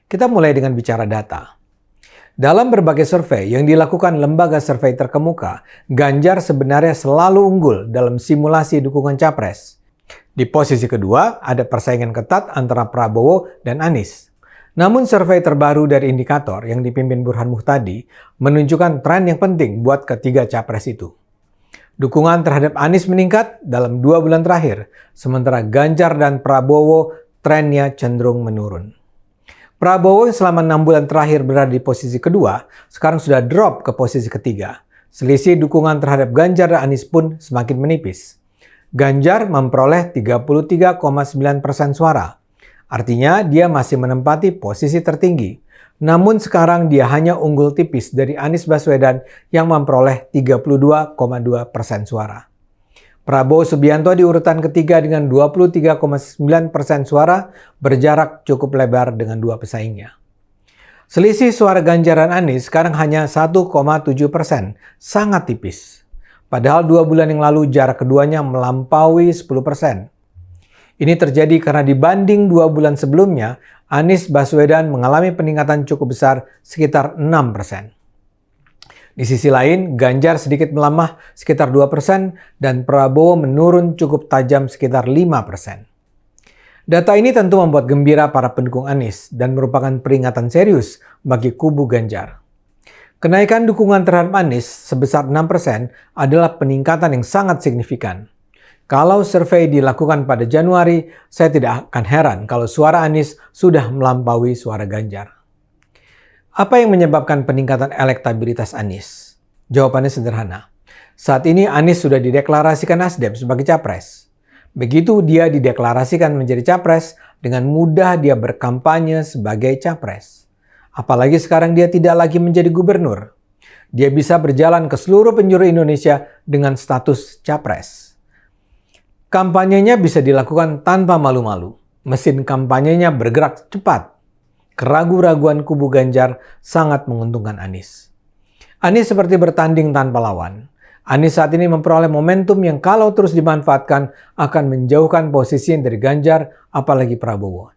Kita mulai dengan bicara data. Dalam berbagai survei yang dilakukan lembaga survei terkemuka, Ganjar sebenarnya selalu unggul dalam simulasi dukungan capres. Di posisi kedua, ada persaingan ketat antara Prabowo dan Anies. Namun survei terbaru dari indikator yang dipimpin Burhan Muhtadi menunjukkan tren yang penting buat ketiga capres itu. Dukungan terhadap Anies meningkat dalam 2 bulan terakhir, sementara Ganjar dan Prabowo trennya cenderung menurun. Prabowo yang selama 6 bulan terakhir berada di posisi kedua, sekarang sudah drop ke posisi ketiga. Selisih dukungan terhadap Ganjar dan Anies pun semakin menipis. Ganjar memperoleh 33,9% suara. Artinya dia masih menempati posisi tertinggi. Namun sekarang dia hanya unggul tipis dari Anies Baswedan yang memperoleh 32,2% suara. Prabowo Subianto di urutan ketiga dengan 23,9% suara, berjarak cukup lebar dengan dua pesaingnya. Selisih suara Ganjar dan Anies sekarang hanya 1,7%, sangat tipis. Padahal 2 bulan yang lalu jarak keduanya melampaui 10%. Ini terjadi karena dibanding 2 bulan sebelumnya, Anies Baswedan mengalami peningkatan cukup besar sekitar 6%. Di sisi lain, Ganjar sedikit melemah sekitar 2% dan Prabowo menurun cukup tajam sekitar 5%. Data ini tentu membuat gembira para pendukung Anies dan merupakan peringatan serius bagi kubu Ganjar. Kenaikan dukungan terhadap Anies sebesar 6% adalah peningkatan yang sangat signifikan. Kalau survei dilakukan pada Januari, saya tidak akan heran kalau suara Anies sudah melampaui suara Ganjar. Apa yang menyebabkan peningkatan elektabilitas Anies? Jawabannya sederhana. Saat ini Anies sudah dideklarasikan Nasdem sebagai capres. Begitu dia dideklarasikan menjadi capres, dengan mudah dia berkampanye sebagai capres. Apalagi sekarang dia tidak lagi menjadi gubernur. Dia bisa berjalan ke seluruh penjuru Indonesia dengan status capres. Kampanyenya bisa dilakukan tanpa malu-malu. Mesin kampanyenya bergerak cepat. Keraguan-raguan kubu Ganjar sangat menguntungkan Anies. Anies seperti bertanding tanpa lawan. Anies saat ini memperoleh momentum yang kalau terus dimanfaatkan akan menjauhkan posisi dari Ganjar apalagi Prabowo.